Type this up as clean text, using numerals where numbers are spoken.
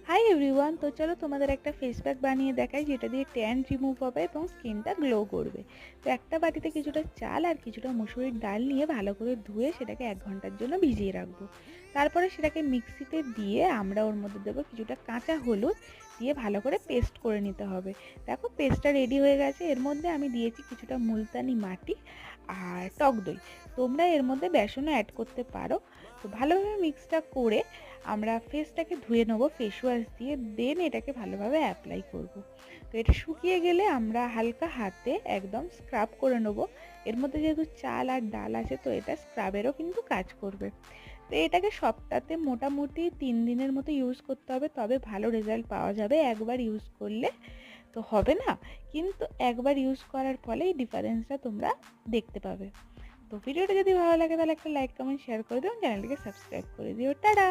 Hi everyone, তো চলো তোমাদের একটা ফেস প্যাক বানিয়ে দেখাই যেটা দিয়ে ট্যান রিমুভ হবে এবং স্কিনটা গ্লো করবে। তো একটা বাটিতে কিছুটা চাল আর কিছুটা মুসুরির ডাল নিয়ে ভালো করে ধুয়ে সেটাকে 1 ঘন্টার জন্য ভিজিয়ে রাখবো। তারপরে সেটাকে মিক্সিতে দিয়ে আমরা ওর মধ্যে দেবো কিছুটা কাঁচা হলুদ, দিয়ে ভালো করে পেস্ট করে নিতে হবে। দেখো পেস্টটা রেডি হয়ে গেছে। এর মধ্যে আমি দিয়েছি কিছুটা মুলতানি মাটি আর টক দই। তোমরা এর মধ্যে বেসনও অ্যাড করতে পারো। তো ভালোভাবে মিক্সটা করে আমরা ফেসটাকে ধুয়ে নেবো ফেস ওয়াশ দিয়ে, দেন এটাকে ভালোভাবে অ্যাপ্লাই করব। তো এটা শুকিয়ে গেলে আমরা হালকা হাতে একদম স্ক্রাব করে নেবো। এর মধ্যে যেহেতু চাল আর ডাল আছে, তো এটা স্ক্রাবেরও কিন্তু কাজ করবে। তো এটাকে সপ্তাহে মোটামুটি 3 দিনের মতো ইউজ করতে হবে, তবে ভালো রেজাল্ট পাওয়া যাবে। একবার ইউজ করলে তো হবে না, কিন্তু একবার ইউজ করার ফলে এই ডিফারেন্সটা তোমরা দেখতে পাবে। তো ভিডিওটা যদি ভালো লাগে তাহলে একটা লাইক কমেন্ট শেয়ার করে দিও, চ্যানেলটিকে সাবস্ক্রাইব করে দিও। টাটা।